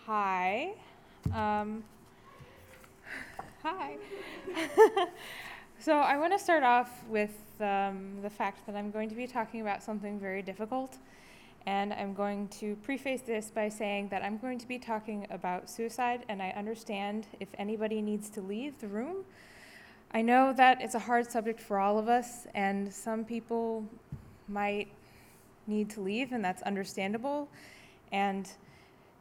Hi. Um, Hi. So I want to start off with the fact that I'm going to be talking about something very difficult. And I'm going to preface this by saying that I'm going to be talking about suicide, and I understand if anybody needs to leave the room. I know that it's a hard subject for all of us, and some people might need to leave, and that's understandable. And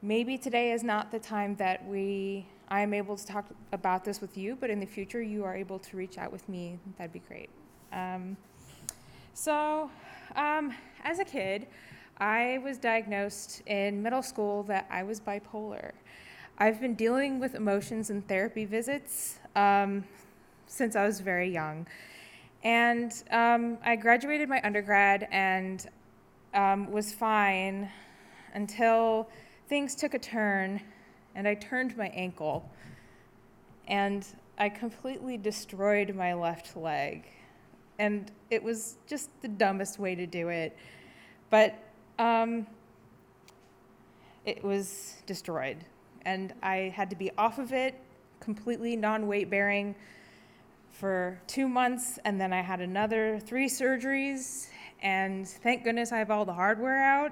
maybe today is not the time that I am able to talk about this with you, but in the future you are able to reach out with me. That'd be great. Um, so, as a kid, I was diagnosed in middle school that I was bipolar. I've been dealing with emotions in therapy visits since I was very young. And I graduated my undergrad and was fine until things took a turn and I turned my ankle and I completely destroyed my left leg. And it was just the dumbest way to do it. But it was destroyed. And I had to be off of it, completely non-weight bearing, for 2 months. And then I had another 3 surgeries. And thank goodness I have all the hardware out.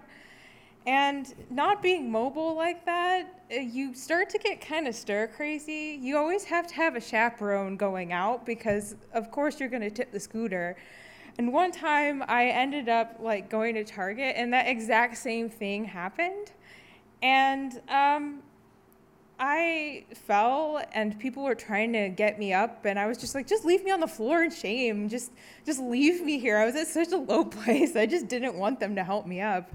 And not being mobile like that, you start to get kind of stir crazy. You always have to have a chaperone going out because, of course, you're going to tip the scooter. And one time I ended up going to Target, and that exact same thing happened. And I fell, and people were trying to get me up, and I was just like, just leave me on the floor in shame. Just leave me here. I was at such a low place. I just didn't want them to help me up.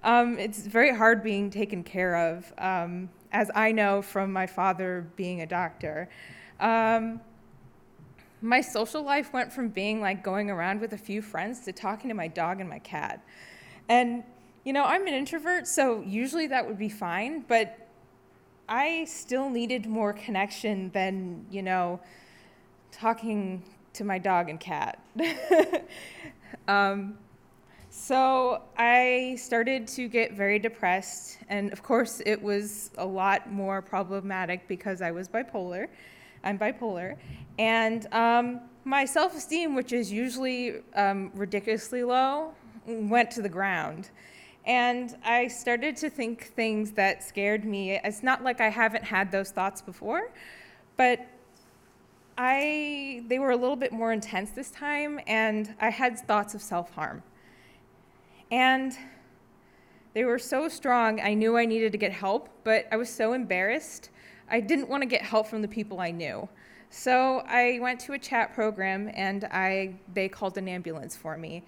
It's very hard being taken care of, as I know from my father being a doctor. My social life went from being going around with a few friends to talking to my dog and my cat. And, I'm an introvert, so usually that would be fine, but I still needed more connection than, talking to my dog and cat. So I started to get very depressed, and of course it was a lot more problematic because I was bipolar. I'm bipolar, and my self-esteem, which is usually ridiculously low, went to the ground. And I started to think things that scared me. It's not like I haven't had those thoughts before, but they were a little bit more intense this time, and I had thoughts of self-harm. And they were so strong, I knew I needed to get help, but I was so embarrassed. I didn't want to get help from the people I knew. So I went to a chat program, and they called an ambulance for me.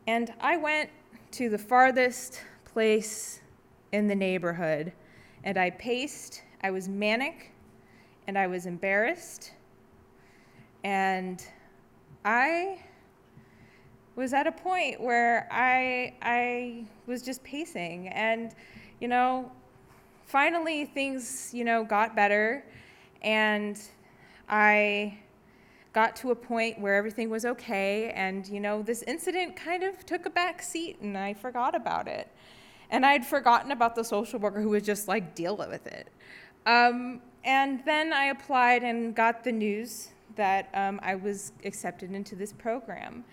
And I went to the farthest place in the neighborhood, and I paced. I was manic, and I was embarrassed, and I was at a point where I was just pacing, and finally things got better, and I got to a point where everything was okay, and this incident kind of took a back seat, and I forgot about it, and I'd forgotten about the social worker who was just deal with it. And then I applied and got the news that I was accepted into this program.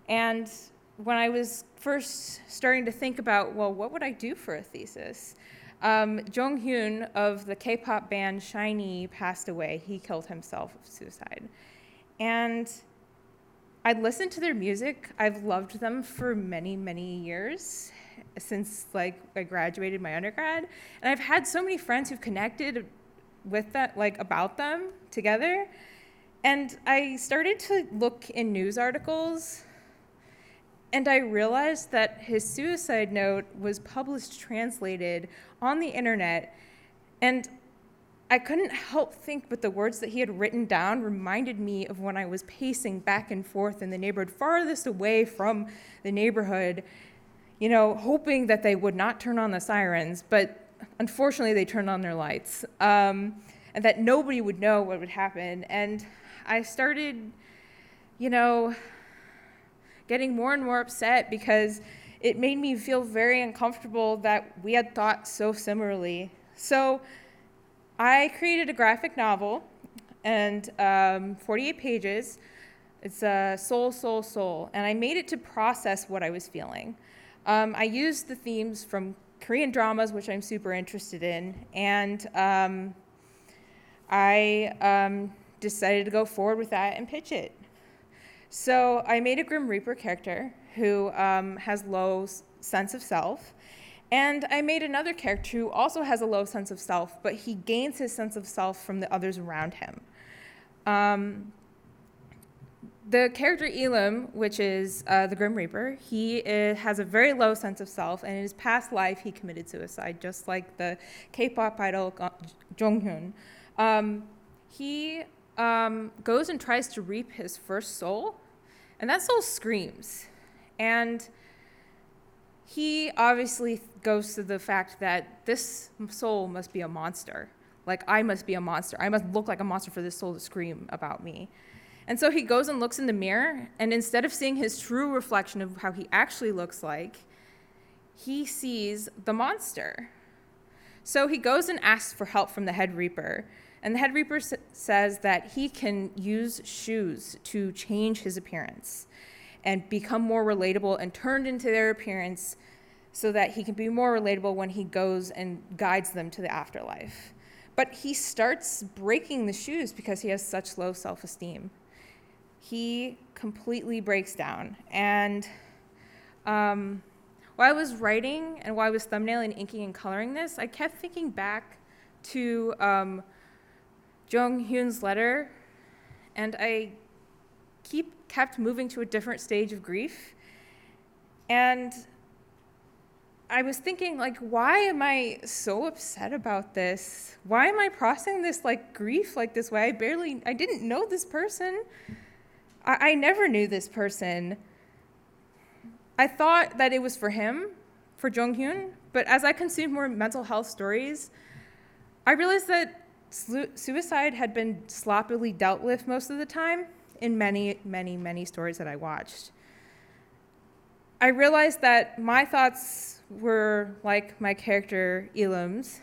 And when I was first starting to think about, well, what would I do for a thesis? Joon of the K-pop band SHINee passed away. He killed himself of suicide. And I'd listened to their music. I've loved them for many, many years, since I graduated my undergrad. And I've had so many friends who've connected with that, about them together. And I started to look in news articles, and I realized that his suicide note was published, translated on the internet, and I couldn't help think, but the words that he had written down reminded me of when I was pacing back and forth in the neighborhood, farthest away from the neighborhood, hoping that they would not turn on the sirens, but unfortunately they turned on their lights, and that nobody would know what would happen. And I started, getting more and more upset because it made me feel very uncomfortable that we had thought so similarly So I created a graphic novel and 48 pages. It's Seoul, Soul, Soul. And I made it to process what I was feeling. I used the themes from Korean dramas, which I'm super interested in. And I decided to go forward with that and pitch it. So I made a Grim Reaper character who has low sense of self. And I made another character who also has a low sense of self, but he gains his sense of self from the others around him. The character Ileum, which is the Grim Reaper, he has a very low sense of self, and in his past life, he committed suicide, just like the K-pop idol Jonghyun. He goes and tries to reap his first soul, and that soul screams. And he obviously goes to the fact that this soul must be a monster. Like, I must be a monster. I must look like a monster for this soul to scream about me. And so he goes and looks in the mirror, and instead of seeing his true reflection of how he actually looks like, he sees the monster. So he goes and asks for help from the head reaper. And the head reaper says that he can use shoes to change his appearance and become more relatable and turned into their appearance so that he can be more relatable when he goes and guides them to the afterlife. But he starts breaking the shoes because he has such low self-esteem. He completely breaks down. And while I was writing and while I was thumbnailing, inking, and coloring this, I kept thinking back to Jonghyun's letter, and I kept moving to a different stage of grief. And I was thinking, like, why am I so upset about this? Why am I processing this like grief like this way? I didn't know this person. I never knew this person. I thought that it was for him, for Jonghyun, but as I consumed more mental health stories, I realized that suicide had been sloppily dealt with most of the time in many, many, many stories that I watched. I realized that my thoughts were like my character Ileum's,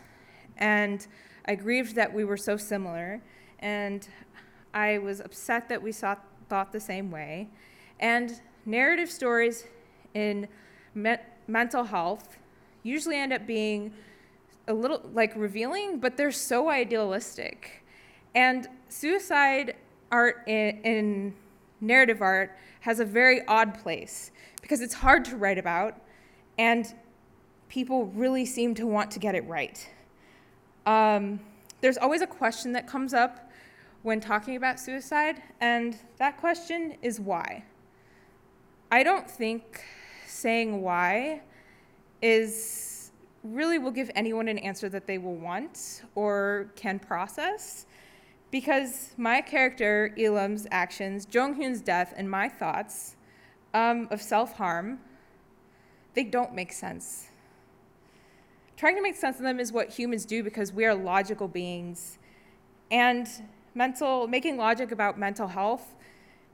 and I grieved that we were so similar, and I was upset that we thought the same way. And narrative stories in mental health usually end up being a little like revealing, but they're so idealistic. And suicide art in narrative art has a very odd place because it's hard to write about and people really seem to want to get it right. There's always a question that comes up when talking about suicide, and that question is why. I don't think saying why really will give anyone an answer that they will want or can process, because my character, Ileum's actions, Jonghyun's death, and my thoughts of self-harm, they don't make sense. Trying to make sense of them is what humans do because we are logical beings, and making logic about mental health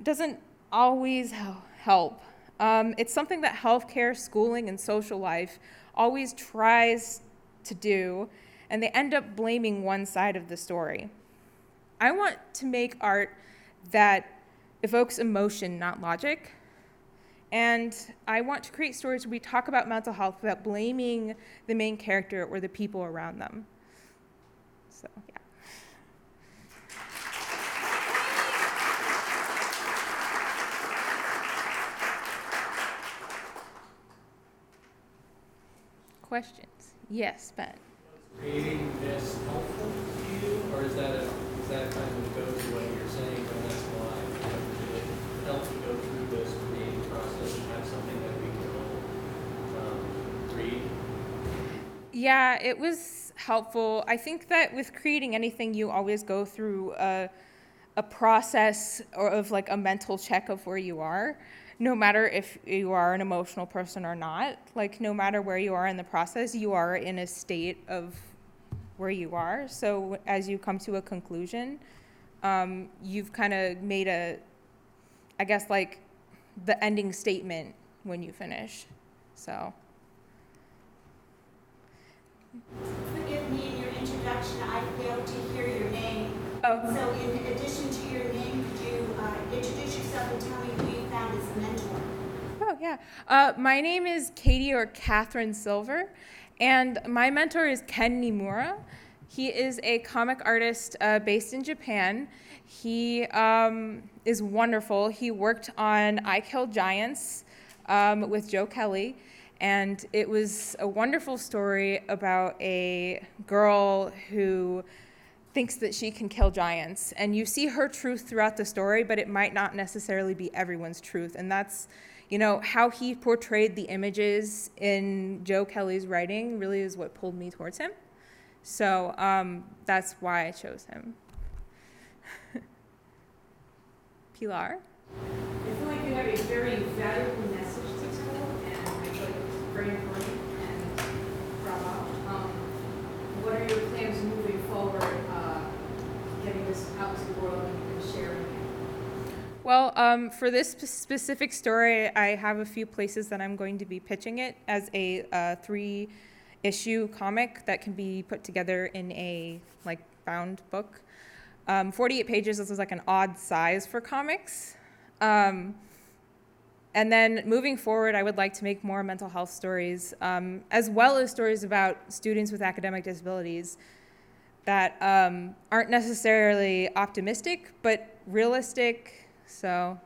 doesn't always help. It's something that healthcare, schooling, and social life always tries to do, and they end up blaming one side of the story. I want to make art that evokes emotion, not logic. And I want to create stories where we talk about mental health without blaming the main character or the people around them. So, yeah. Questions? Yes, Ben. Was creating this helpful to you, or is that kind of go to what you're saying, and that's why it helps you go through this creating process and have something that we can read? Yeah, it was helpful. I think that with creating anything, you always go through a process of like a mental check of where you are. No matter if you are an emotional person or not, like no matter where you are in the process, you are in a state of where you are. So as you come to a conclusion, you've kind of made I guess like the ending statement when you finish. So. Forgive me in your introduction, I failed to hear your name. Oh. So in addition to your name, could you introduce yourself and tell me who you found as a mentor? Oh, yeah. My name is Katie or Kathryn Silver, and my mentor is Ken Nimura. He is a comic artist based in Japan. He is wonderful. He worked on I Kill Giants with Joe Kelly, and it was a wonderful story about a girl who thinks that she can kill giants. And you see her truth throughout the story, but it might not necessarily be everyone's truth. And that's, how he portrayed the images in Joe Kelly's writing really is what pulled me towards him. So that's why I chose him. Pilar? I feel like you have a very valuable message to tell, and I feel like it's very important and bravo. What are your plans moving forward, getting this out to the world and sharing it? Well, for this specific story, I have a few places that I'm going to be pitching it as a 3-issue comic that can be put together in a bound book. 48 pages is like an odd size for comics. And then moving forward, I would like to make more mental health stories, as well as stories about students with academic disabilities that aren't necessarily optimistic, but realistic. So